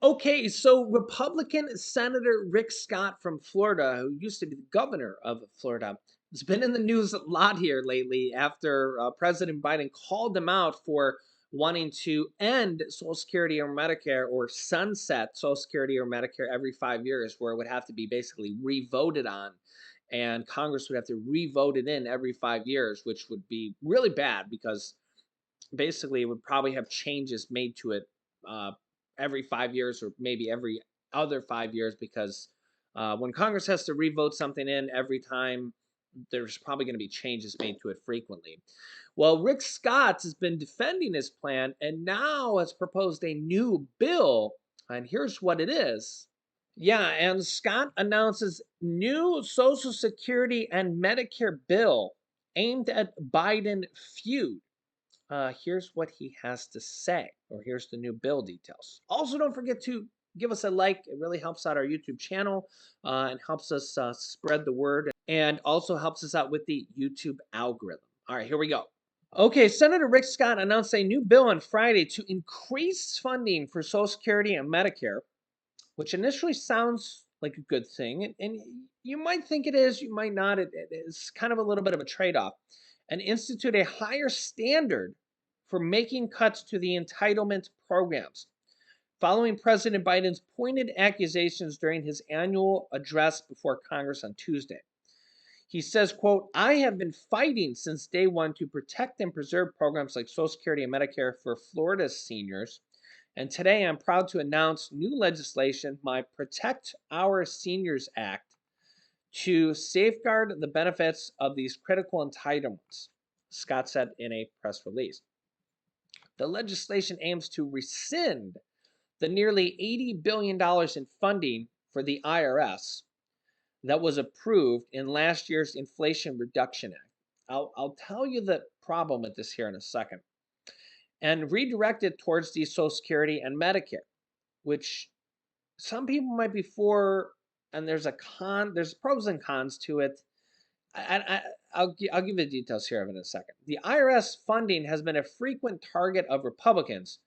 Okay, so Republican Senator Rick Scott from Florida, who used to be the governor of Florida, has been in the news a lot here lately after President Biden called him out for wanting to end Social Security or Medicare or sunset Social Security or Medicare every 5 years, where it would have to be basically re-voted on. And Congress would have to re-vote it in every 5 years, which would be really bad because basically it would probably have changes made to it uh, every 5 years or maybe every other 5 years because when Congress has to revote something in every time, there's probably going to be changes made to it frequently. Well, Rick Scott has been defending his plan and now has proposed a new bill. And here's what it is. Yeah, and Scott announces new Social Security and Medicare bill aimed at Biden feud. Here's what he has to say, or here's the new bill details. Also, don't forget to give us a like. It really helps out our YouTube channel and helps us spread the word and also helps us out with the YouTube algorithm. All right, here we go. Okay, Senator Rick Scott announced a new bill on Friday to increase funding for Social Security and Medicare, which initially sounds like a good thing. And you might think it is, you might not. It's kind of a little bit of a trade off. And institute a higher standard for making cuts to the entitlement programs. Following President Biden's pointed accusations during his annual address before Congress on Tuesday. He says, quote, I have been fighting since day one to protect and preserve programs like Social Security and Medicare for Florida's seniors. And today I'm proud to announce new legislation, my Protect Our Seniors Act, to safeguard the benefits of these critical entitlements, Scott said in a press release. The legislation aims to rescind the nearly $80 billion in funding for the IRS that was approved in last year's Inflation Reduction Act. I'll tell you the problem with this here in a second. And redirect it towards the Social Security and Medicare, which some people might be for, and there's pros and cons to it. I'll give you the details here in a second. The IRS funding has been a frequent target of Republicans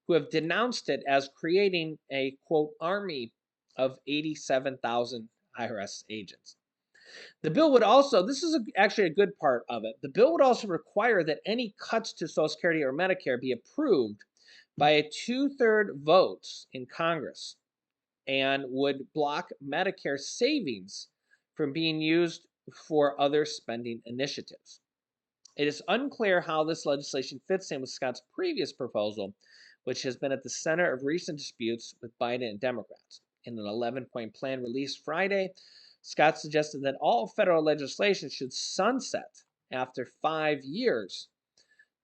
who have denounced it as creating a, quote, army of 87,000 IRS agents. The bill would also, this is actually a good part of it, the bill would also require that any cuts to Social Security or Medicare be approved by a two-thirds votes in Congress and would block Medicare savings from being used for other spending initiatives. It is unclear how this legislation fits in with Scott's previous proposal, which has been at the center of recent disputes with Biden and Democrats. In an 11-point plan released Friday, Scott suggested that all federal legislation should sunset after 5 years.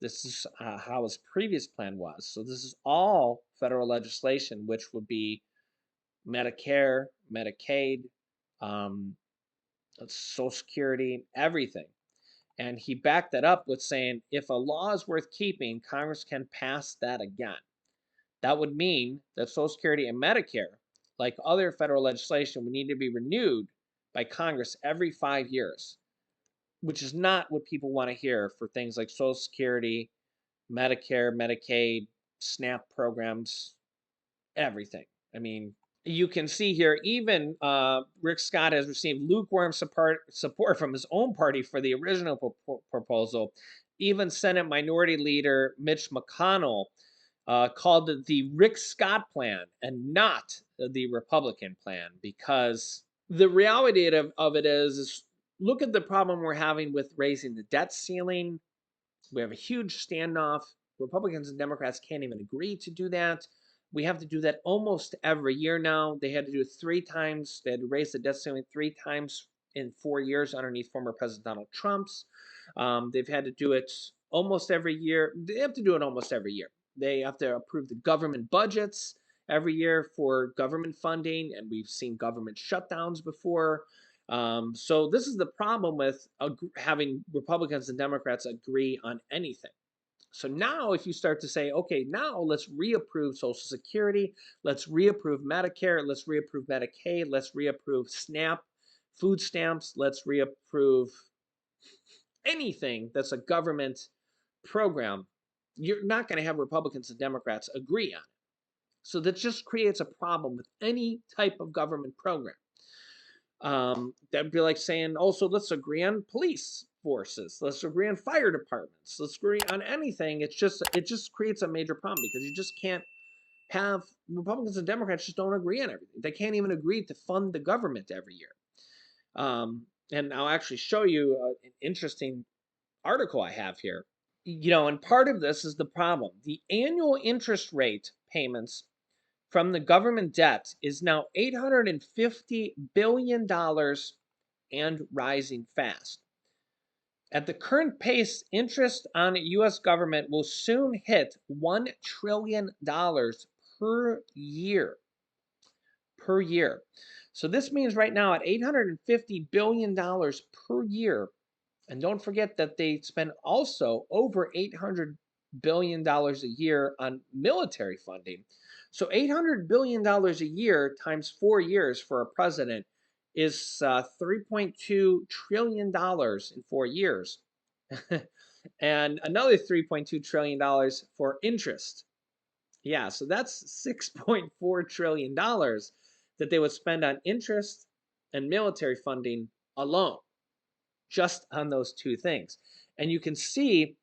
This is how his previous plan was. So, this is all federal legislation, which would be Medicare, Medicaid, um, Social Security, everything. And he backed that up with saying if a law is worth keeping, Congress can pass that again. That would mean that Social Security and Medicare, like other federal legislation, would need to be renewed by Congress every 5 years, which is not what people want to hear for things like Social Security, Medicare, Medicaid, SNAP programs, everything. I mean, you can see here, even Rick Scott has received lukewarm support from his own party for the original proposal. Even Senate Minority Leader Mitch McConnell called it the Rick Scott plan and not the Republican plan, because the reality of it is look at the problem we're having with raising the debt ceiling. We have a huge standoff. Republicans and Democrats can't even agree to do that. We have to do that almost every year now. They had to do it 3 times. They had to raise the debt ceiling 3 times in 4 years underneath former President Donald Trump's. They've had to do it almost every year. They have to do it almost every year. They have to approve the government budgets every year for government funding, and we've seen government shutdowns before. So this is the problem with having Republicans and Democrats agree on anything. So now if you start to say, okay, now let's reapprove Social Security, let's reapprove Medicare, let's reapprove Medicaid, let's reapprove SNAP, food stamps, let's reapprove anything that's a government program, you're not going to have Republicans and Democrats agree on it. So that just creates a problem with any type of government program. That'd be like saying, also, let's agree on police forces, let's agree on fire departments, let's agree on anything. It just creates a major problem because you just can't have Republicans and Democrats just don't agree on everything. They can't even agree to fund the government every year. And I'll actually show you an interesting article I have here. And part of this is the problem. The annual interest rate payments from the government debt is now $850 billion and rising fast. At the current pace, interest on the US government will soon hit $1 trillion per year. Per year. So this means right now at $850 billion per year, and don't forget that they spend also over $800 billion a year on military funding. So $800 billion a year times 4 years for a president is $3.2 trillion in 4 years. And another $3.2 trillion for interest. Yeah, so that's $6.4 trillion that they would spend on interest and military funding alone, just on those two things. And you can see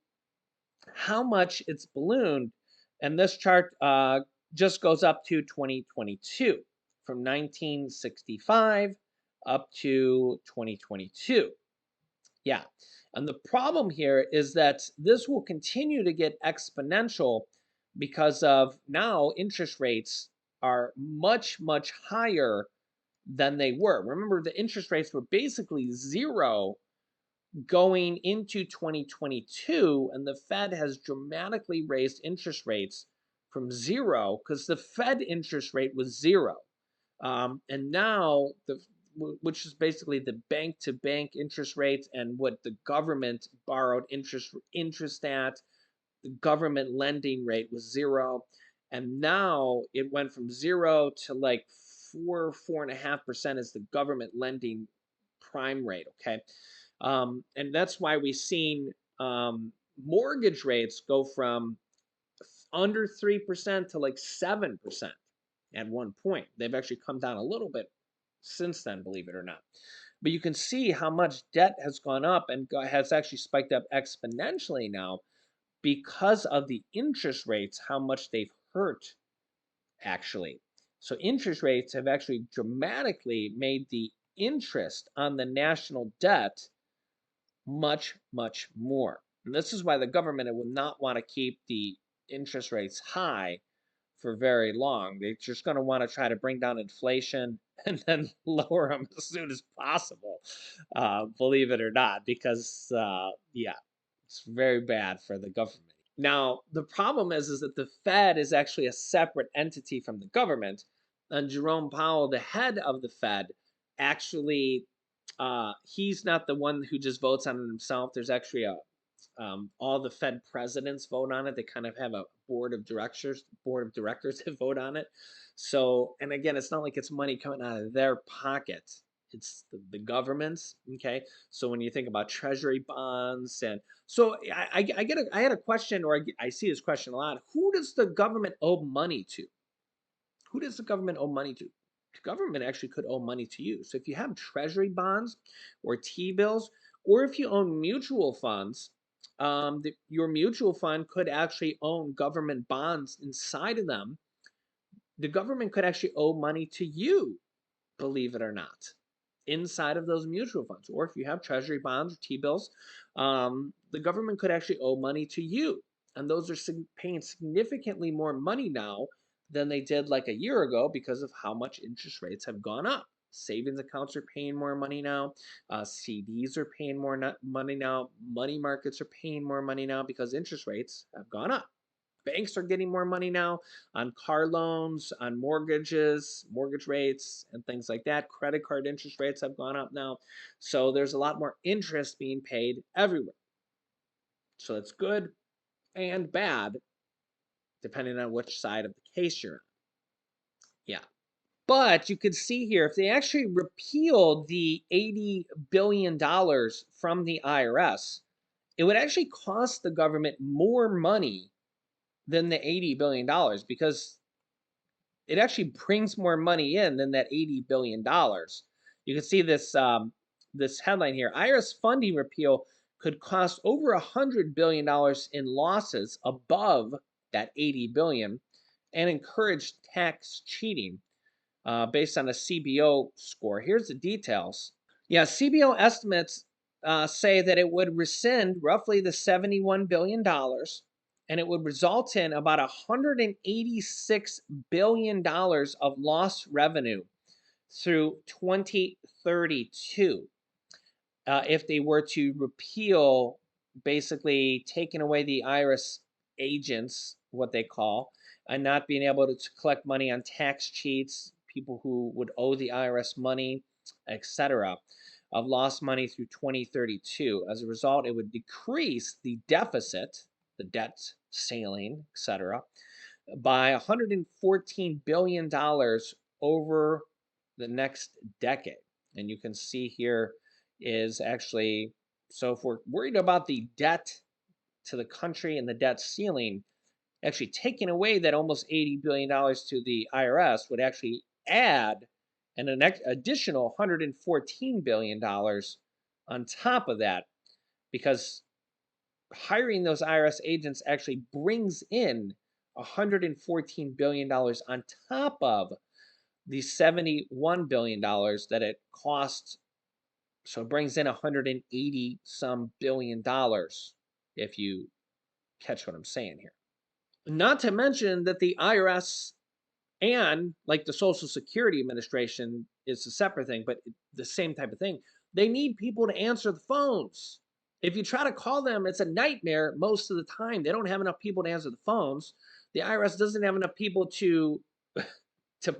how much it's ballooned. And this chart just goes up to 2022, from 1965 up to 2022. Yeah. And the problem here is that this will continue to get exponential because of now interest rates are much, much higher than they were. Remember, the interest rates were basically zero going into 2022, and the Fed has dramatically raised interest rates from zero because the Fed interest rate was zero. And now which is basically the bank to bank interest rates and what the government borrowed interest at, the government lending rate was zero. And now it went from zero to like 4.5% is the government lending prime rate. Okay. And that's why we've seen mortgage rates go from under 3% to like 7% at one point. They've actually come down a little bit since then, believe it or not. But you can see how much debt has gone up and has actually spiked up exponentially now because of the interest rates, how much they've hurt actually. So interest rates have actually dramatically made the interest on the national debt much, much more. And this is why the government will not want to keep the interest rates high for very long. They're just going to want to try to bring down inflation and then lower them as soon as possible, believe it or not, because, yeah, it's very bad for the government. Now, the problem is that the Fed is actually a separate entity from the government. And Jerome Powell, the head of the Fed, actually, he's not the one who just votes on it himself. There's actually all the Fed presidents vote on it. They kind of have a board of directors that vote on it. So, and again, it's not like it's money coming out of their pocket. It's the government's. Okay. So when you think about treasury bonds, and so I had a question, or I see this question a lot. Who does the government owe money to? Who does the government owe money to? The government actually could owe money to you. So if you have treasury bonds or T-bills, or if you own mutual funds, your mutual fund could actually own government bonds inside of them. The government could actually owe money to you, believe it or not, inside of those mutual funds. Or if you have treasury bonds or T-bills, the government could actually owe money to you. And those are paying significantly more money now than they did like a year ago because of how much interest rates have gone up. Savings accounts are paying more money now. CDs are paying more money now. Money markets are paying more money now because interest rates have gone up. Banks are getting more money now on car loans, on mortgages, mortgage rates, and things like that. Credit card interest rates have gone up now. So there's a lot more interest being paid everywhere. So it's good and bad, depending on which side of the case you're on. Yeah. But you can see here, if they actually repealed the $80 billion from the IRS, it would actually cost the government more money than the $80 billion because it actually brings more money in than that $80 billion. You can see this this headline here: IRS funding repeal could cost over $100 billion in losses above that 80 billion, and encourage tax cheating based on a CBO score. Here's the details. Yeah, CBO estimates say that it would rescind roughly the $71 billion, and it would result in about $186 billion of lost revenue through 2032 if they were to repeal, basically taking away the IRS agents, what they call, and not being able to collect money on tax cheats, people who would owe the IRS money, etc., of lost money through 2032. As a result, it would decrease the deficit, the debt ceiling, etc., by $114 billion over the next decade. And you can see here is actually, so if we're worried about the debt to the country and the debt ceiling, actually taking away that almost $80 billion to the IRS would actually add an additional $114 billion on top of that, because hiring those IRS agents actually brings in $114 billion on top of the $71 billion that it costs. So it brings in 180 some billion dollars, if you catch what I'm saying here. Not to mention that the IRS and like the Social Security Administration is a separate thing, but the same type of thing. They need people to answer the phones. If you try to call them, it's a nightmare most of the time. They don't have enough people to answer the phones. The IRS doesn't have enough people to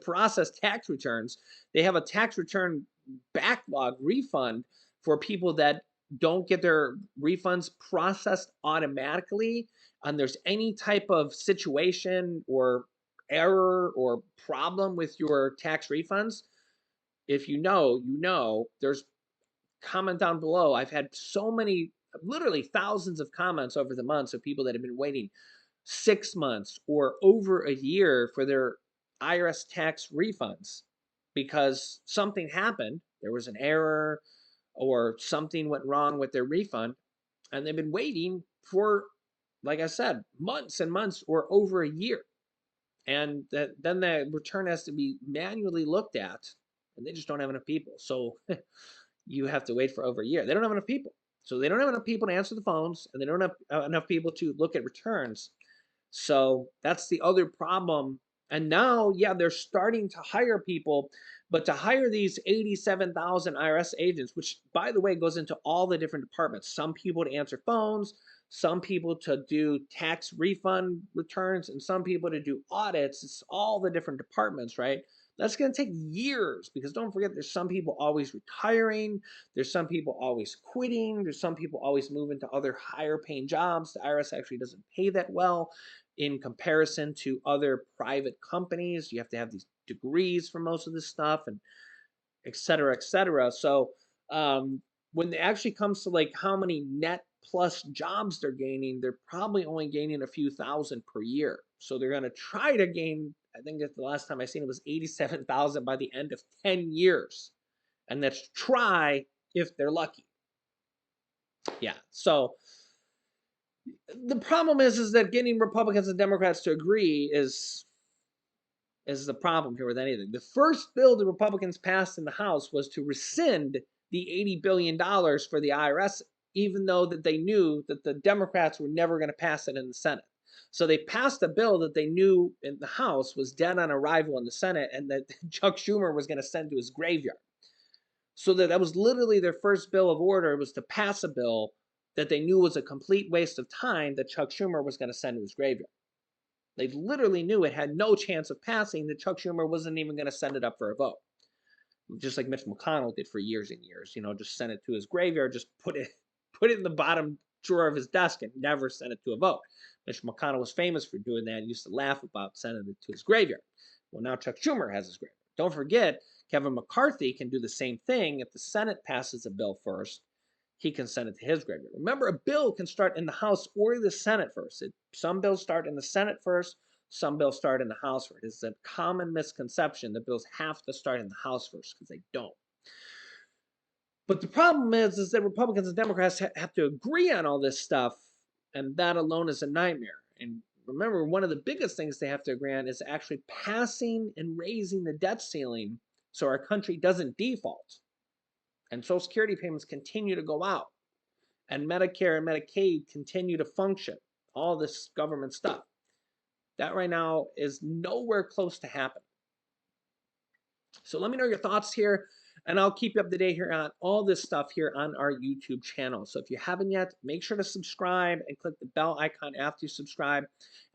process tax returns. They have a tax return backlog refund for people that don't get their refunds processed automatically, and there's any type of situation or error or problem with your tax refunds. If you know, you know. There's comment down below. I've had so many, literally thousands of comments over the months of people that have been waiting 6 months or over a year for their IRS tax refunds because something happened. There was an error or something went wrong with their refund, and they've been waiting for, like I said, months and months or over a year. And then the return has to be manually looked at, and they just don't have enough people. So you have to wait for over a year. They don't have enough people. So they don't have enough people to answer the phones, and they don't have enough people to look at returns. So that's the other problem. And now, yeah, they're starting to hire people, but to hire these 87,000 IRS agents, which by the way goes into all the different departments, some people to answer phones, some people to do tax refund returns, and some people to do audits. It's all the different departments, right? That's going to take years because don't forget, there's some people always retiring. There's some people always quitting. There's some people always moving to other higher paying jobs. The IRS actually doesn't pay that well in comparison to other private companies. You have to have these degrees for most of this stuff, and et cetera, et cetera. So when it actually comes to like how many net plus jobs they're gaining, they're probably only gaining a few thousand per year. So they're going to try to gain, I think that the last time I seen it was 87,000 by the end of 10 years. And that's try if they're lucky. Yeah. So the problem is that getting Republicans and Democrats to agree is the problem here with anything. The first bill the Republicans passed in the House was to rescind the $80 billion for the IRS, even though that they knew that the Democrats were never going to pass it in the Senate. So they passed a bill that they knew in the House was dead on arrival in the Senate, and that Chuck Schumer was going to send to his graveyard. So that was literally their first bill of order, was to pass a bill that they knew was a complete waste of time that Chuck Schumer was going to send to his graveyard. They literally knew it had no chance of passing, that Chuck Schumer wasn't even going to send it up for a vote. Just like Mitch McConnell did for years and years, just send it to his graveyard, just put it in the bottom drawer of his desk and never send it to a vote. Mitch McConnell was famous for doing that and used to laugh about sending it to his graveyard. Well, now Chuck Schumer has his graveyard. Don't forget, Kevin McCarthy can do the same thing. If the Senate passes a bill first, he can send it to his graveyard. Remember, a bill can start in the House or the Senate first. Some bills start in the Senate first, some bills start in the House first. It's a common misconception that bills have to start in the House first because they don't. But the problem is that Republicans and Democrats have to agree on all this stuff, and that alone is a nightmare. And remember, one of the biggest things they have to agree on is actually passing and raising the debt ceiling so our country doesn't default and Social Security payments continue to go out and Medicare and Medicaid continue to function. All this government stuff. That right now is nowhere close to happening. So let me know your thoughts here, and I'll keep you up to date here on all this stuff here on our YouTube channel. So if you haven't yet, make sure to subscribe and click the bell icon after you subscribe.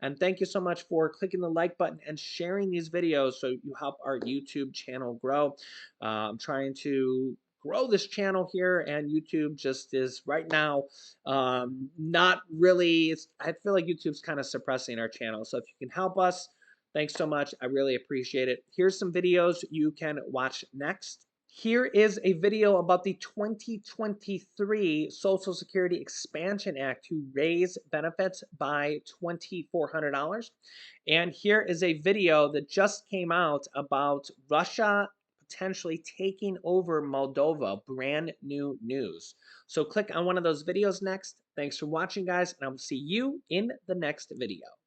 And thank you so much for clicking the like button and sharing these videos so you help our YouTube channel grow. I'm trying to grow this channel here, and YouTube just is right now not really, I feel like YouTube's kind of suppressing our channel. So if you can help us, thanks so much. I really appreciate it. Here's some videos you can watch next. Here is a video about the 2023 Social Security Expansion Act to raise benefits by $2,400. And here is a video that just came out about Russia potentially taking over Moldova. Brand new news. So click on one of those videos next. Thanks for watching, guys, and I will see you in the next video.